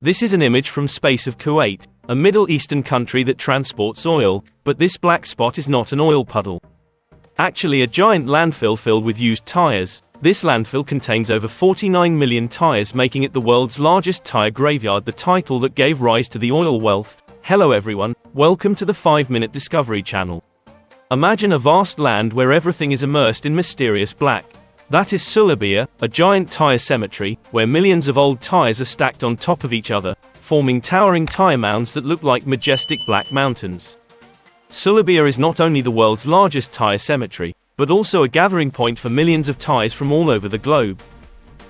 This is an image from space of Kuwait, a Middle Eastern country that transports oil, but this black spot is not an oil puddle. Actually a giant landfill filled with used tires. This landfill contains over 49 million tires, making it the world's largest tire graveyard, the title that gave rise to the oil wealth. Hello everyone, welcome to the 5-Minute Discovery channel. Imagine a vast land where everything is immersed in mysterious black. That is Sulaibiya, a giant tire cemetery, where millions of old tires are stacked on top of each other, forming towering tire mounds that look like majestic black mountains. Sulaibiya is not only the world's largest tire cemetery, but also a gathering point for millions of tires from all over the globe.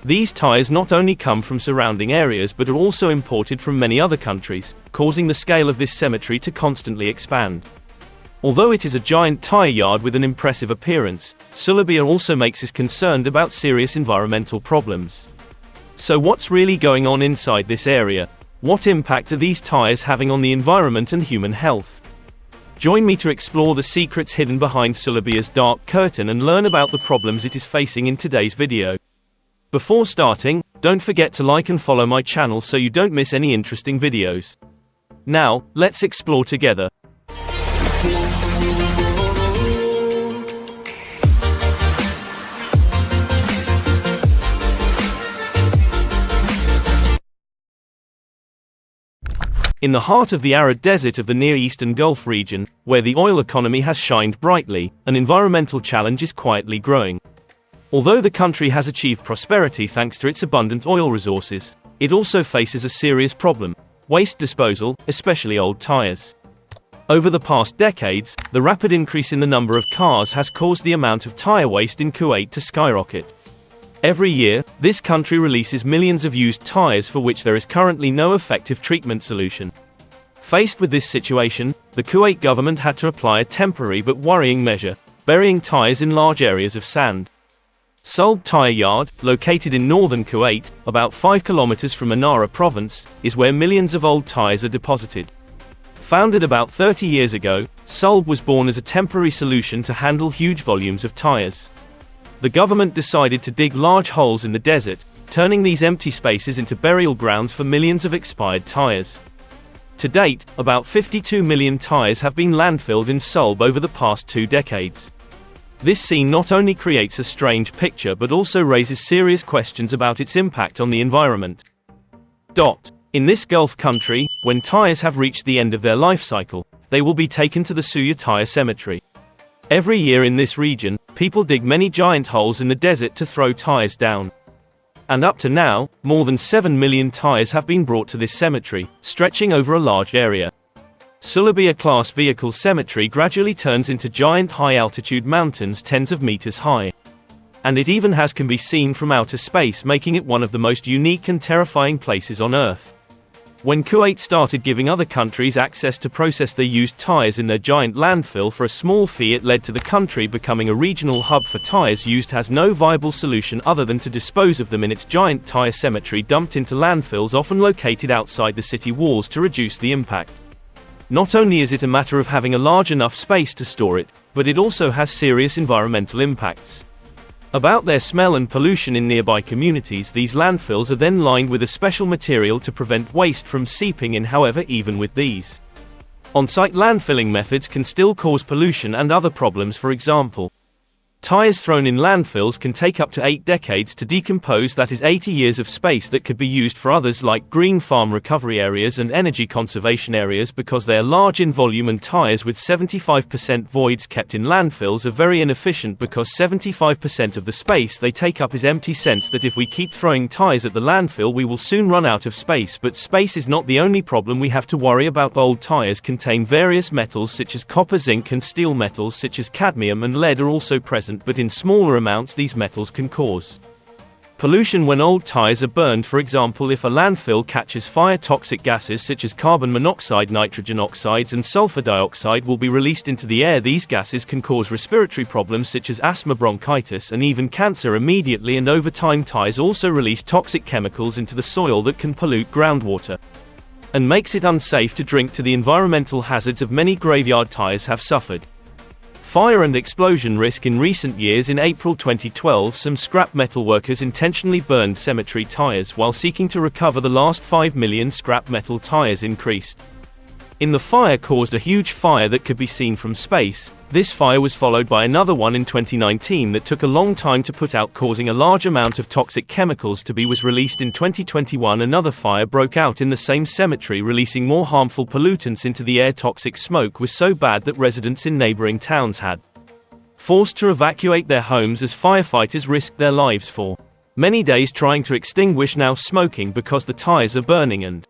These tires not only come from surrounding areas but are also imported from many other countries, causing the scale of this cemetery to constantly expand. Although it is a giant tire yard with an impressive appearance, Sulaibiya also makes us concerned about serious environmental problems. So what's really going on inside this area? What impact are these tires having on the environment and human health? Join me to explore the secrets hidden behind Sulaibiya's dark curtain and learn about the problems it is facing in today's video. Before starting, don't forget to like and follow my channel so you don't miss any interesting videos. Now, let's explore together. In the heart of the arid desert of the Near Eastern Gulf region, where the oil economy has shined brightly, an environmental challenge is quietly growing. Although the country has achieved prosperity thanks to its abundant oil resources, it also faces a serious problem: waste disposal, especially old tires. Over the past decades, the rapid increase in the number of cars has caused the amount of tire waste in Kuwait to skyrocket. Every year, this country releases millions of used tires for which there is currently no effective treatment solution. Faced with this situation, the Kuwait government had to apply a temporary but worrying measure: burying tires in large areas of sand. Sulb Tire Yard, located in northern Kuwait, about 5 kilometers from Manara province, is where millions of old tires are deposited. Founded about 30 years ago, Sulb was born as a temporary solution to handle huge volumes of tires. The government decided to dig large holes in the desert, turning these empty spaces into burial grounds for millions of expired tires. To date, about 52 million tires have been landfilled in Sulb over the past 2 decades. This scene not only creates a strange picture but also raises serious questions about its impact on the environment. In this Gulf country, when tires have reached the end of their life cycle, they will be taken to the Sulaibiya Tire Cemetery. Every year in this region, people dig many giant holes in the desert to throw tires down. And up to now, more than 7 million tires have been brought to this cemetery, stretching over a large area. Sulaibiya class vehicle cemetery gradually turns into giant high-altitude mountains tens of meters high. And it even can be seen from outer space, making it one of the most unique and terrifying places on Earth. When Kuwait started giving other countries access to process their used tires in their giant landfill for a small fee, it led to the country becoming a regional hub for tires used. Has no viable solution other than to dispose of them in its giant tire cemetery, dumped into landfills often located outside the city walls to reduce the impact. Not only is it a matter of having a large enough space to store it, but it also has serious environmental impacts. About their smell and pollution in nearby communities. These landfills are then lined with a special material to prevent waste from seeping in. However, even with these on-site landfilling methods can still cause pollution and other problems. For example, tires thrown in landfills can take up to 8 decades to decompose. That is 80 years of space that could be used for others like green farm recovery areas and energy conservation areas, because they are large in volume, and tires with 75% voids kept in landfills are very inefficient because 75% of the space they take up is empty. Sense that if we keep throwing tires at the landfill, we will soon run out of space. But space is not the only problem we have to worry about. Old tires contain various metals such as copper, zinc, and steel. Metals such as cadmium and lead are also present, but in smaller amounts. These metals can cause pollution when old tires are burned. For example, if a landfill catches fire, toxic gases such as carbon monoxide, nitrogen oxides, and sulfur dioxide will be released into the air. These gases can cause respiratory problems such as asthma, bronchitis, and even cancer immediately. And over time, tires also release toxic chemicals into the soil that can pollute groundwater and makes it unsafe to drink. To the environmental hazards of many graveyard tires have suffered. Fire and explosion risk. In recent years, in April 2012, some scrap metal workers intentionally burned cemetery tires while seeking to recover the last 5 million scrap metal tires increased. In the fire caused a huge fire that could be seen from space. This fire was followed by another one in 2019 that took a long time to put out, causing a large amount of toxic chemicals to be released. In 2021, another fire broke out in the same cemetery, releasing more harmful pollutants into the air. Toxic smoke was so bad that residents in neighboring towns had forced to evacuate their homes as firefighters risked their lives for many days trying to extinguish now smoking because the tires are burning, and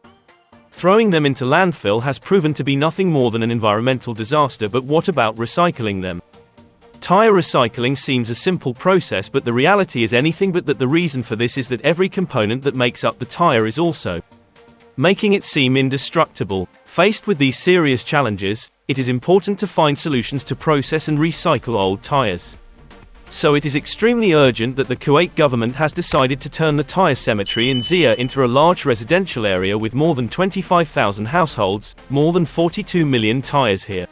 throwing them into landfill has proven to be nothing more than an environmental disaster. But what about recycling them? Tire recycling seems a simple process, but the reality is anything but that. The reason for this is that every component that makes up the tire is also making it seem indestructible. Faced with these serious challenges, it is important to find solutions to process and recycle old tires. So it is extremely urgent that the Kuwait government has decided to turn the tire cemetery in Zia into a large residential area with more than 25,000 households, more than 42 million tires here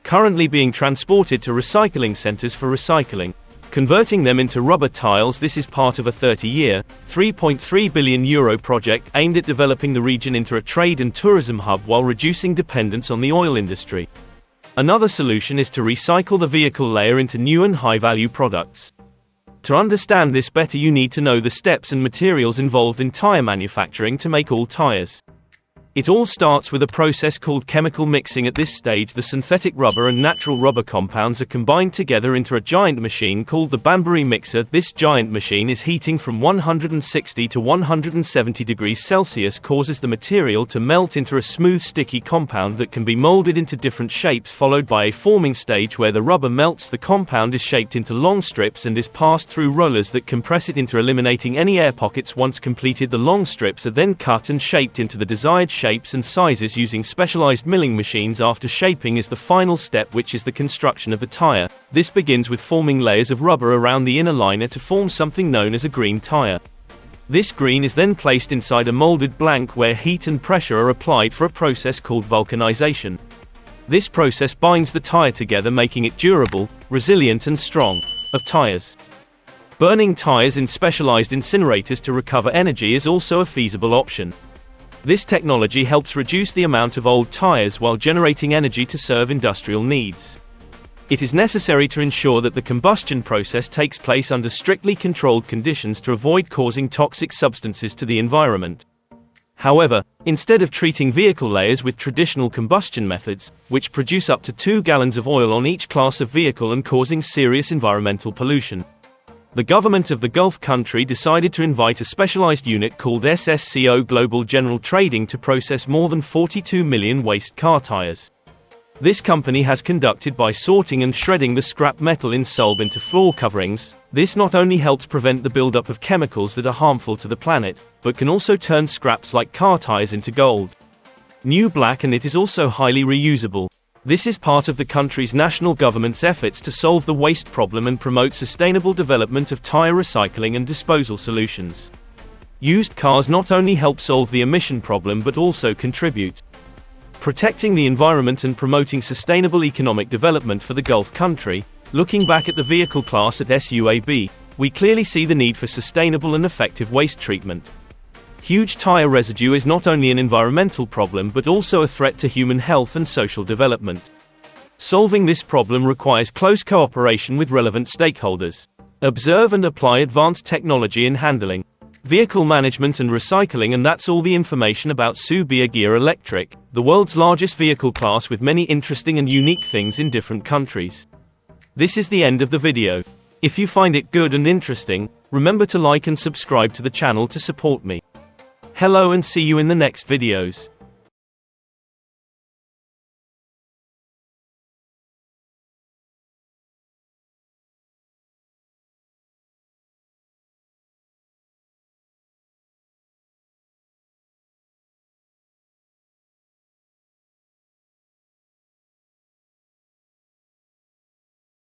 currently being transported to recycling centers for recycling, converting them into rubber tiles. This is part of a 30-year, €3.3 billion project aimed at developing the region into a trade and tourism hub while reducing dependence on the oil industry. Another solution is to recycle the vehicle layer into new and high-value products. To understand this better, you need to know the steps and materials involved in tire manufacturing to make all tires. It all starts with a process called chemical mixing. At this stage, the synthetic rubber and natural rubber compounds are combined together into a giant machine called the Banbury mixer. This giant machine is heating from 160 to 170 degrees Celsius, causes the material to melt into a smooth sticky compound that can be molded into different shapes, followed by a forming stage where the rubber melts. The compound is shaped into long strips and is passed through rollers that compress it into eliminating any air pockets. Once completed, the long strips are then cut and shaped into the desired shapes and sizes using specialized milling machines. After shaping is the final step, which is the construction of the tire. This begins with forming layers of rubber around the inner liner to form something known as a green tire. This green is then placed inside a molded blank where heat and pressure are applied for a process called vulcanization. This process binds the tire together, making it durable, resilient and strong. Of tires. Burning tires in specialized incinerators to recover energy is also a feasible option. This technology helps reduce the amount of old tires while generating energy to serve industrial needs. It is necessary to ensure that the combustion process takes place under strictly controlled conditions to avoid causing toxic substances to the environment. However, instead of treating vehicle layers with traditional combustion methods, which produce up to 2 gallons of oil on each class of vehicle and causing serious environmental pollution, the government of the Gulf country decided to invite a specialized unit called SSCO Global General Trading to process more than 42 million waste car tires. This company has conducted by sorting and shredding the scrap metal in Sulb into floor coverings. This not only helps prevent the buildup of chemicals that are harmful to the planet, but can also turn scraps like car tires into gold, new black, and it is also highly reusable. This is part of the country's national government's efforts to solve the waste problem and promote sustainable development of tire recycling and disposal solutions. Used cars not only help solve the emission problem but also contribute protecting the environment and promoting sustainable economic development for the Gulf country. Looking back at the vehicle class at SUAB, we clearly see the need for sustainable and effective waste treatment. Huge tire residue is not only an environmental problem but also a threat to human health and social development. Solving this problem requires close cooperation with relevant stakeholders. Observe and apply advanced technology in handling, vehicle management and recycling. And that's all the information about Sulaibiya Gear Electric, the world's largest vehicle class with many interesting and unique things in different countries. This is the end of the video. If you find it good and interesting, remember to like and subscribe to the channel to support me. Hello and see you in the next videos.